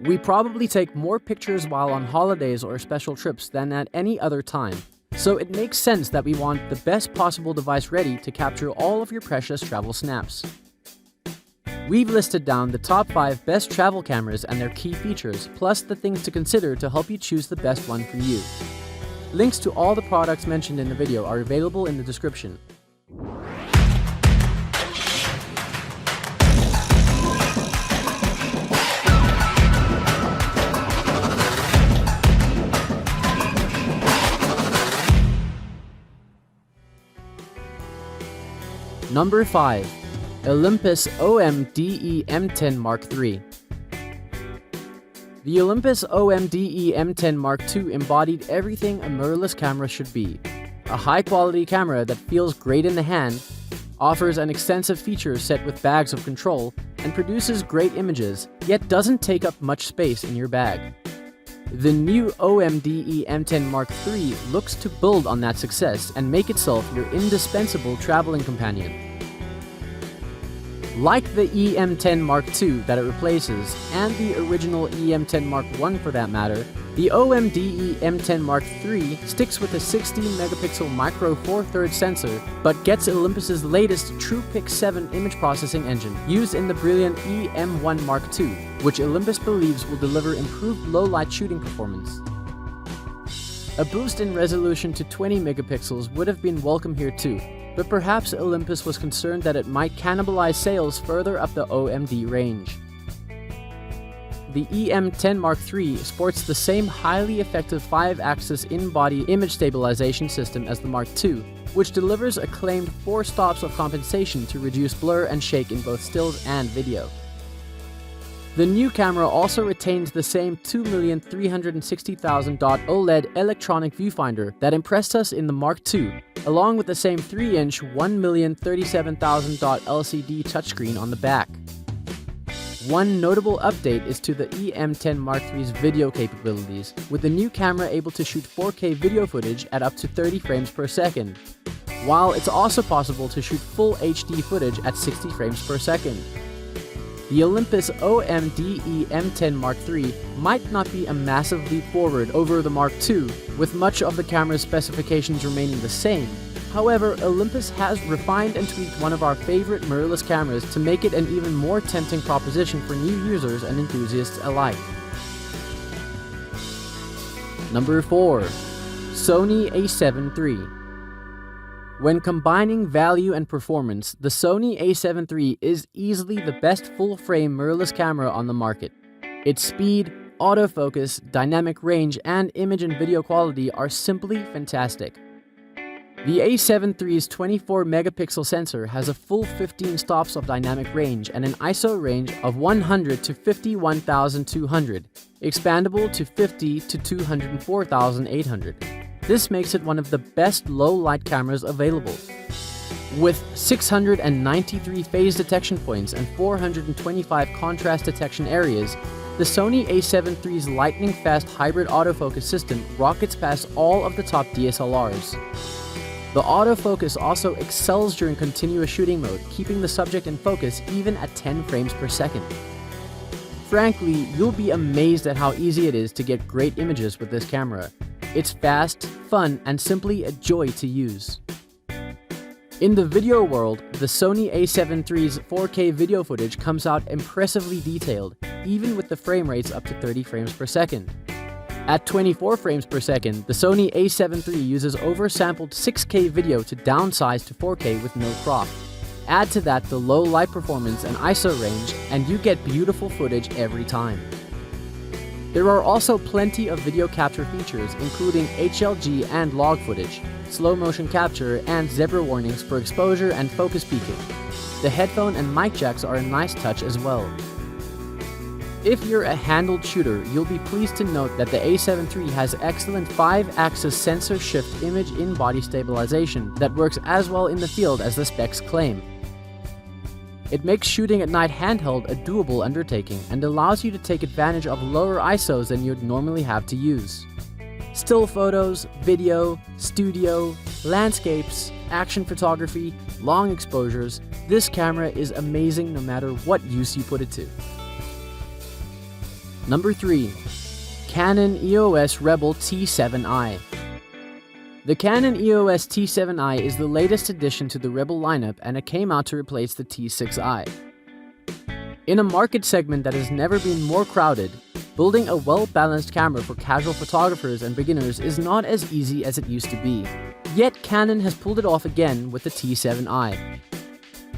We probably take more pictures while on holidays or special trips than at any other time, so it makes sense that we want the best possible device ready to capture all of your precious travel snaps. We've listed down the top 5 best travel cameras and their key features, plus the things to consider to help you choose the best one for you. Links to all the products mentioned in the video are available in the description. Number 5. Olympus Omde M10 Mark Iii. The Olympus Omde M10 Mark II embodied everything a mirrorless camera should be. A high-quality camera that feels great in the hand, offers an extensive feature set with bags of control, and produces great images, yet doesn't take up much space in your bag. The new Omde M10 Mark III looks to build on that success and make itself your indispensable traveling companion. Like the Em10 Mark II that it replaces, and the original Em10 Mark I for that matter, the Omde M10 Mark III sticks with a 16-megapixel micro Four Thirds sensor, but gets Olympus's latest TruePic 7 image processing engine, used in the brilliant Em10 Mark II, which Olympus believes will deliver improved low-light shooting performance. A boost in resolution to 20 megapixels would have been welcome here too, but perhaps Olympus was concerned that it might cannibalize sales further up the OMD range. The Em10 Mark III sports the same highly effective 5-axis in-body image stabilization system as the Mark II, which delivers a claimed 4 stops of compensation to reduce blur and shake in both stills and video. The new camera also retains the same 2,360,000 OLED electronic viewfinder that impressed us in the Mark II, along with the same 3-inch 1,037,000 LCD touchscreen on the back. One notable update is to the Em10 Mark III's video capabilities, with the new camera able to shoot 4K video footage at up to 30 frames per second, while it's also possible to shoot full HD footage at 60 frames per second. The Olympus Omde M10 Mark III might not be a massive leap forward over the Mark II, with much of the camera's specifications remaining the same. However, Olympus has refined and tweaked one of our favorite mirrorless cameras to make it an even more tempting proposition for new users and enthusiasts alike. Number 4. Sony A7 III. When combining value and performance, the Sony A7 III is easily the best full-frame mirrorless camera on the market. Its speed, autofocus, dynamic range, and image and video quality are simply fantastic. The A7 III's 24-megapixel sensor has a full 15 stops of dynamic range and an ISO range of 100 to 51,200, expandable to 50 to 204,800. This makes it one of the best low-light cameras available. With 693 phase detection points and 425 contrast detection areas, the Sony A7 III's lightning-fast hybrid autofocus system rockets past all of the top DSLRs. The autofocus also excels during continuous shooting mode, keeping the subject in focus even at 10 frames per second. Frankly, you'll be amazed at how easy it is to get great images with this camera. It's fast, fun, and simply a joy to use. In the video world, the Sony A7 III's 4K video footage comes out impressively detailed, even with the frame rates up to 30 frames per second. At 24 frames per second, the Sony A7 III uses oversampled 6K video to downsize to 4K with no crop. Add to that the low light performance and ISO range, and you get beautiful footage every time. There are also plenty of video capture features, including HLG and log footage, slow motion capture, and zebra warnings for exposure and focus peaking. The headphone and mic jacks are a nice touch as well. If you're a handled shooter, you'll be pleased to note that the A7 III has excellent 5-axis sensor shift image in-body stabilization that works as well in the field as the specs claim. It makes shooting at night handheld a doable undertaking and allows you to take advantage of lower ISOs than you'd normally have to use. Still photos, video, studio, landscapes, action photography, long exposures, this camera is amazing no matter what use you put it to. Number 3. Canon EOS Rebel T7i. The Canon EOS T7i is the latest addition to the Rebel lineup, and it came out to replace the T6i. In a market segment that has never been more crowded, building a well-balanced camera for casual photographers and beginners is not as easy as it used to be. Yet Canon has pulled it off again with the T7i.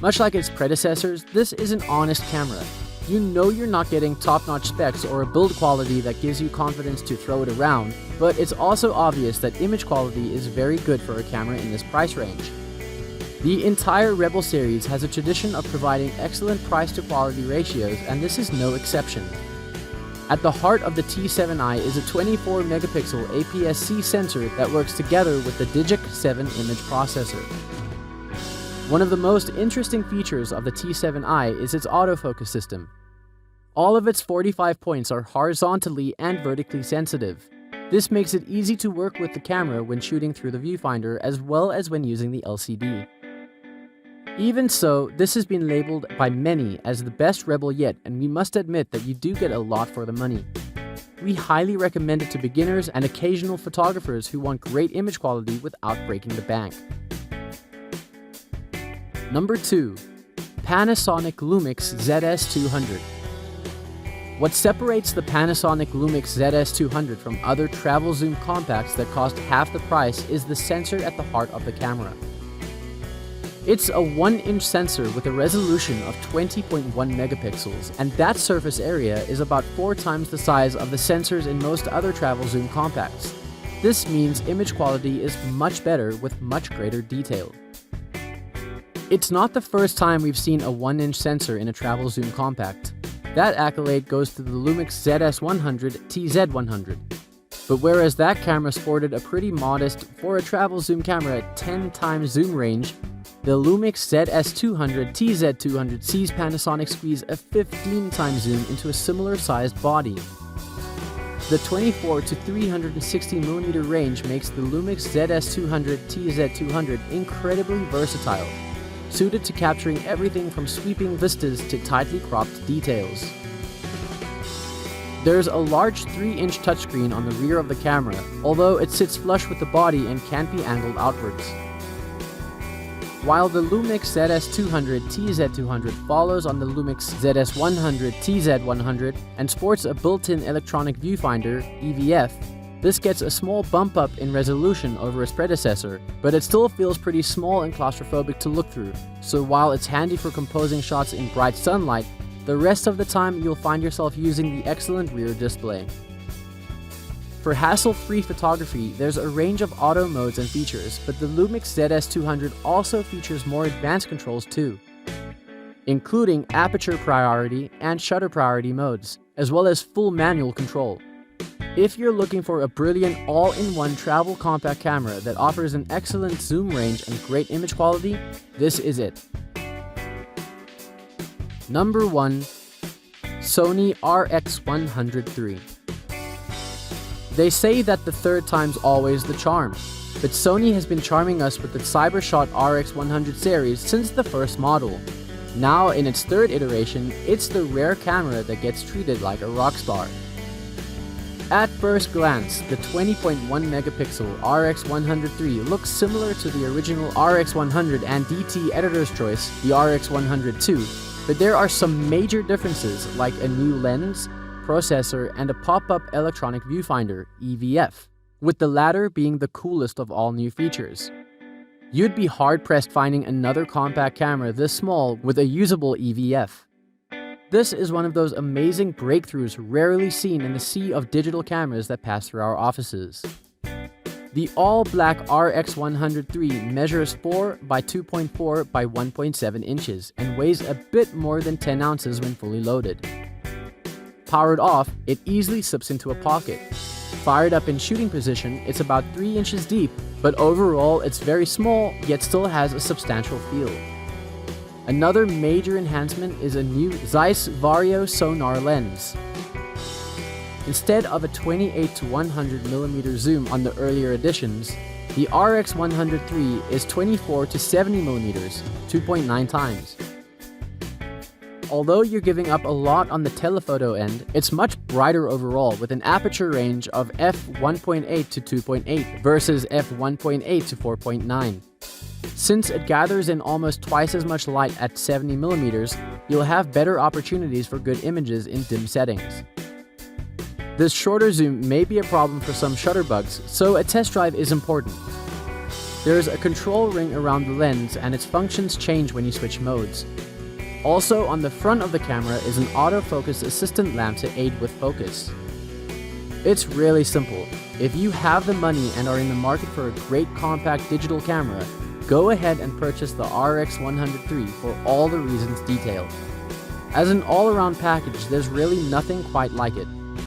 Much like its predecessors, this is an honest camera. You know you're not getting top-notch specs or a build quality that gives you confidence to throw it around, but it's also obvious that image quality is very good for a camera in this price range. The entire Rebel series has a tradition of providing excellent price-to-quality ratios, and this is no exception. At the heart of the T7i is a 24-megapixel APS-C sensor that works together with the Digic 7 image processor. One of the most interesting features of the T7i is its autofocus system. All of its 45 points are horizontally and vertically sensitive. This makes it easy to work with the camera when shooting through the viewfinder as well as when using the LCD. Even so, this has been labeled by many as the best Rebel yet, and we must admit that you do get a lot for the money. We highly recommend it to beginners and occasional photographers who want great image quality without breaking the bank. Number 2. Panasonic Lumix ZS200. What separates the Panasonic Lumix ZS200 from other travel zoom compacts that cost half the price is the sensor at the heart of the camera. It's a 1-inch sensor with a resolution of 20.1 megapixels, and that surface area is about 4 times the size of the sensors in most other travel zoom compacts. This means image quality is much better with much greater detail. It's not the first time we've seen a 1-inch sensor in a travel zoom compact. That accolade goes to the Lumix ZS100 TZ100. But whereas that camera sported a pretty modest, for a travel zoom camera, 10 times zoom range, the Lumix ZS200 TZ200 sees Panasonic squeeze a 15 times zoom into a similar sized body. The 24 to 360mm range makes the Lumix ZS200 TZ200 incredibly versatile, suited to capturing everything from sweeping vistas to tightly cropped details. There's a large 3-inch touchscreen on the rear of the camera, although it sits flush with the body and can't be angled outwards. While the Lumix ZS200 TZ200 follows on the Lumix ZS100 TZ100 and sports a built-in electronic viewfinder, EVF, this gets a small bump up in resolution over its predecessor, but it still feels pretty small and claustrophobic to look through, so while it's handy for composing shots in bright sunlight, the rest of the time you'll find yourself using the excellent rear display. For hassle-free photography, there's a range of auto modes and features, but the Lumix ZS200 also features more advanced controls too, including aperture priority and shutter priority modes, as well as full manual control. If you're looking for a brilliant all-in-one travel compact camera that offers an excellent zoom range and great image quality, this is it. Number 1. Sony Rx100 III. They say that the third time's always the charm, but Sony has been charming us with the Cybershot RX100 series since the first model. Now, in its third iteration, it's the rare camera that gets treated like a rock star. At first glance, the 20.1 megapixel RX100 III looks similar to the original RX100 and DT Editor's Choice, the RX100 II, but there are some major differences like a new lens, processor, and a pop-up electronic viewfinder, EVF, with the latter being the coolest of all new features. You'd be hard-pressed finding another compact camera this small with a usable EVF. This is one of those amazing breakthroughs rarely seen in the sea of digital cameras that pass through our offices. The all-black RX100 III measures 4 by 2.4 by 1.7 inches and weighs a bit more than 10 ounces when fully loaded. Powered off, it easily slips into a pocket. Fired up in shooting position, it's about 3 inches deep, but overall it's very small yet still has a substantial feel. Another major enhancement is a new Zeiss Vario Sonar lens. Instead of a 28 to 100mm zoom on the earlier editions, the RX100 III is 24 to 70mm, 2.9 times. Although you're giving up a lot on the telephoto end, it's much brighter overall with an aperture range of f1.8 to 2.8 versus f1.8 to 4.9. Since it gathers in almost twice as much light at 70mm, you'll have better opportunities for good images in dim settings. This shorter zoom may be a problem for some shutter bugs, so a test drive is important. There is a control ring around the lens and its functions change when you switch modes. Also on the front of the camera is an autofocus assistant lamp to aid with focus. It's really simple. If you have the money and are in the market for a great compact digital camera, go ahead and purchase the RX 103 for all the reasons detailed. As an all-around package, there's really nothing quite like it.